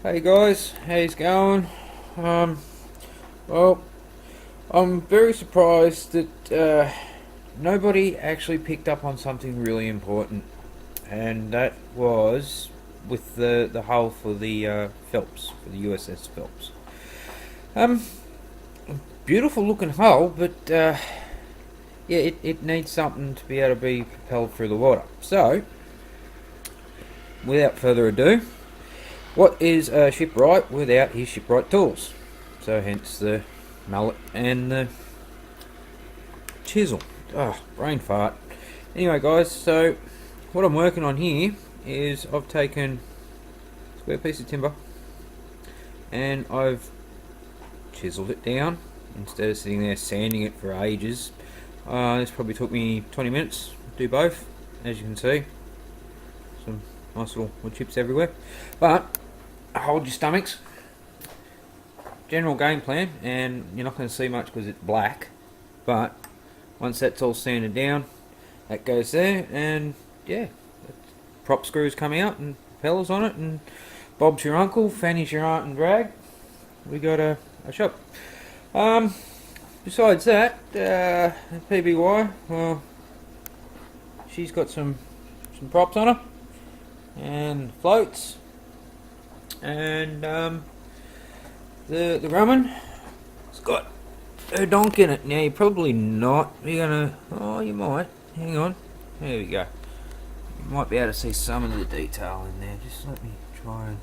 Hey guys, how's going? Um, well, I'm very surprised that nobody actually picked up on something really important, and that was with the hull for the Phelps, for the USS Phelps. Um, Beautiful looking hull, but yeah, it needs something to be able to be propelled through the water. So, without further ado, what is a shipwright without his shipwright tools? So hence the mallet and the chisel. Oh, brain fart. Anyway guys, so what I'm working on here is I've taken a square piece of timber and I've chiseled it down instead of sitting there sanding it for ages. This probably took me 20 minutes to do both, as you can see. Some nice little wood chips everywhere. But hold your stomachs. General game plan, and you're not going to see much because it's black, but once that's all sanded down, that goes there, and yeah, prop screws come out and propellers on it, and Bob's your uncle, Fanny's your aunt and drag. We got a shop. Besides that, PBY, well, she's got some props on her and floats, and the Rumman, it's got a donk in it. Now you're probably not. You're gonna. Oh, you might. Hang on. There we go. You might be able to see some of the detail in there. Just let me try and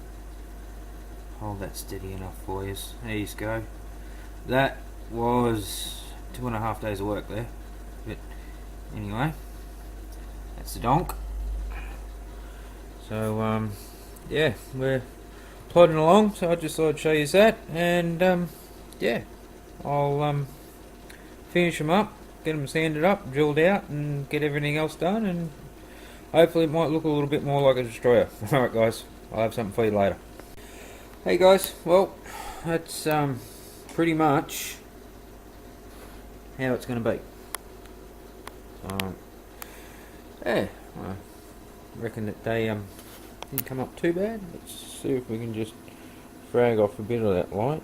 hold that steady enough for you. There you go. That was 2.5 days of work there. But anyway, that's the donk. So yeah, we're plodding along. So I just thought I'd show you that, and yeah, I'll finish them up, get them sanded up, drilled out, and get everything else done, and hopefully it might look a little bit more like a destroyer. Alright guys, I'll have something for you later. Hey guys, well, that's pretty much how it's going to be. Yeah, I reckon that they didn't come up too bad. Let's see if we can just frag off a bit of that light.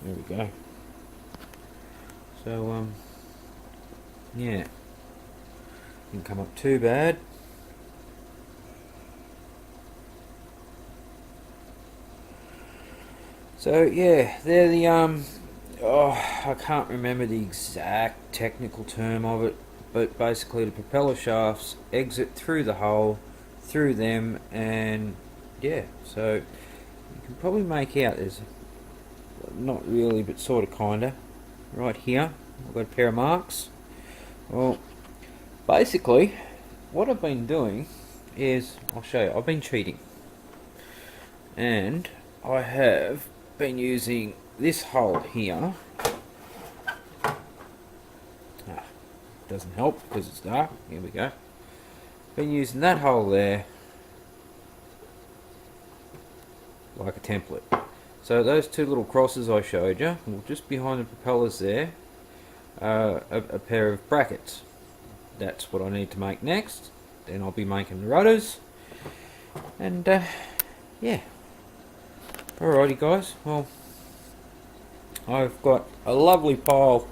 There we go. So yeah, didn't come up too bad. So yeah, they're the oh, I can't remember the exact technical term of it, but basically the propeller shafts exit through the hull, through them, and yeah, so you can probably make out there's not really, but sort of kinda right here. I've got a pair of marks. Well, basically, what I've been doing is, I'll show you, I've been cheating, and I have been using this hole here. Doesn't help because it's dark. Here we go. Been using that hole there like a template. So those two little crosses I showed you, well, just behind the propellers there, a pair of brackets. That's what I need to make next. Then I'll be making the rudders, and yeah. Alrighty guys, well, I've got a lovely pile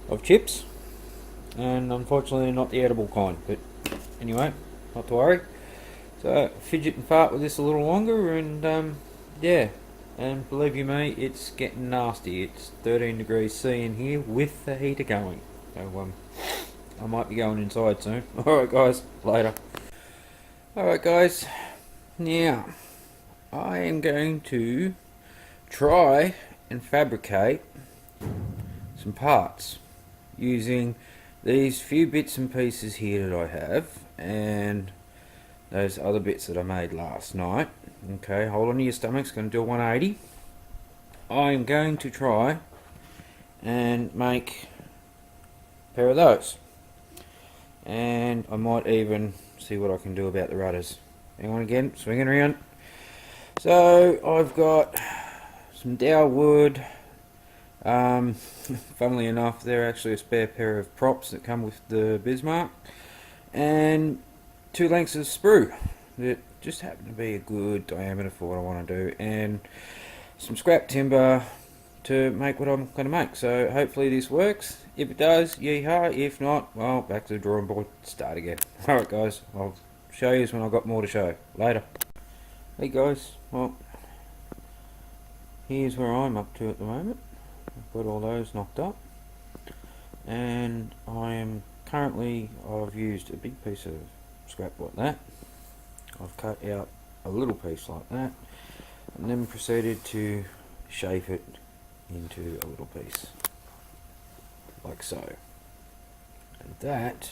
of chips, and unfortunately not the edible kind, but anyway, not to worry. So fidget and fart with this a little longer, and yeah, and believe you me, it's getting nasty. It's 13 degrees C in here with the heater going. So I might be going inside soon. Alright guys, later. Alright guys, now I am going to try and fabricate some parts using these few bits and pieces here that I have, and those other bits that I made last night. Okay, hold on to your stomachs, going to do a 180. I'm going to try and make a pair of those, and I might even see what I can do about the rudders. Hang on again, swinging around. So I've got some Dow wood. Funnily enough, they're actually a spare pair of props that come with the Bismarck, and 2 lengths of sprue. that just happened to be a good diameter for what I want to do, and some scrap timber to make what I'm going to make. So hopefully this works. If it does, yeehaw. If not, well, back to the drawing board, start again. Alright guys, I'll show you when I've got more to show. Later. Hey guys, well, here's where I'm up to at the moment. I've got all those knocked up, and I am currently, I've used a big piece of scrap like that. I've cut out a little piece like that, and then proceeded to shape it into a little piece like so, and that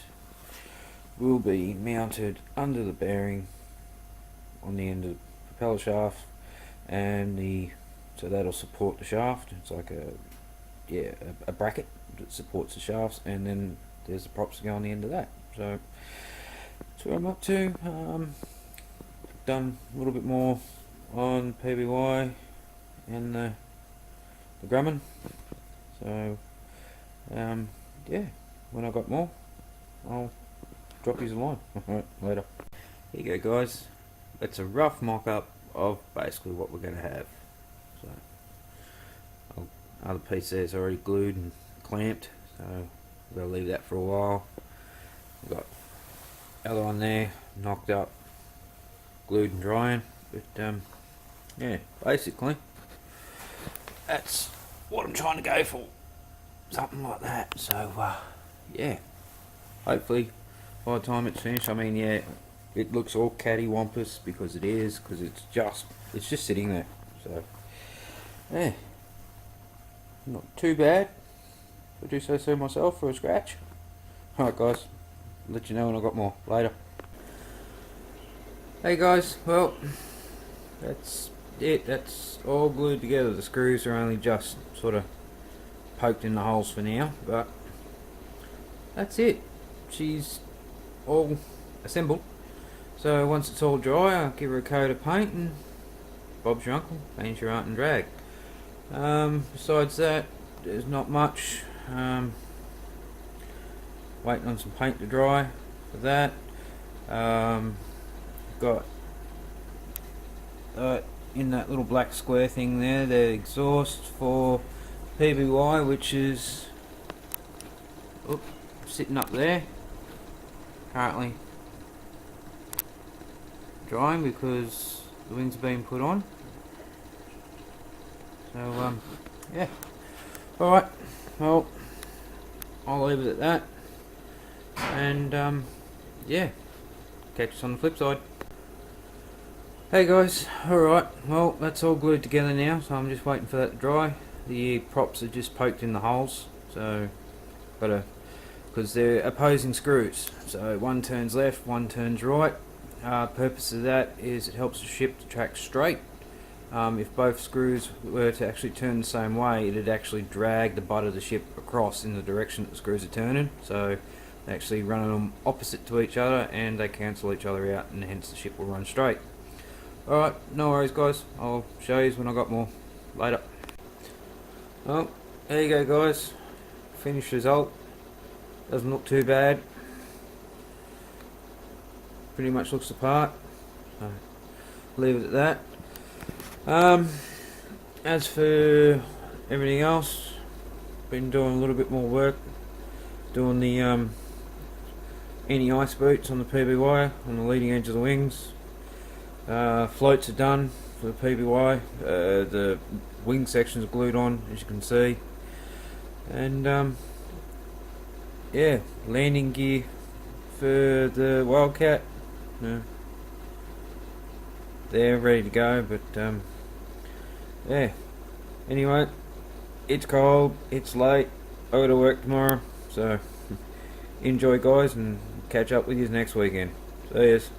will be mounted under the bearing on the end of the propeller shaft, and so that'll support the shaft. It's like a bracket that supports the shafts, and then there's the props to go on the end of that. So that's where I'm up to. Done a little bit more on PBY and the Grumman. So yeah, when I got more, I'll drop you a line. Alright, later. Here you go guys, that's a rough mock-up of basically what we're going to have. So other piece there's already glued and clamped, so we'll leave that for a while. We've got the other one there knocked up, glued and drying, but yeah, basically that's what I'm trying to go for, something like that. So yeah, hopefully by the time it's finished, I mean, yeah, it looks all cattywampus because it is, because it's just sitting there. So yeah, not too bad, if I do say so myself, for a scratch. Alright guys, I'll let you know when I've got more. Later. Hey guys, well, that's it. That's all glued together. The screws are only just sort of poked in the holes for now, but that's it. She's all assembled. So once it's all dry, I'll give her a coat of paint, and Bob's your uncle, paint your aunt and drag. Besides that, there's not much. Waiting on some paint to dry for that. Got in that little black square thing there, the exhaust for PBY, which is sitting up there, currently drying because the wings are being put on. So yeah, alright, well, I'll leave it at that, and yeah, catch us on the flip side. Hey guys, alright, well, that's all glued together now, so I'm just waiting for that to dry. The props are just poked in the holes, so because they're opposing screws, so one turns left, one turns right. Purpose of that is it helps the ship to track straight. If both screws were to actually turn the same way, it'd actually drag the butt of the ship across in the direction that the screws are turning, so they actually run them opposite to each other and they cancel each other out, and hence the ship will run straight. Alright, no worries guys, I'll show you when I got more. Later. Well, there you go guys, finished result. Doesn't look too bad, pretty much looks the part, so leave it at that. As for everything else, been doing a little bit more work, doing the anti-ice boots on the PBY on the leading edge of the wings. Floats are done for the PBY, the wing sections are glued on, as you can see, and yeah, landing gear for the Wildcat, they're ready to go, but yeah, anyway, it's cold, it's late, I go to work tomorrow, so enjoy guys, and catch up with you next weekend. See yous.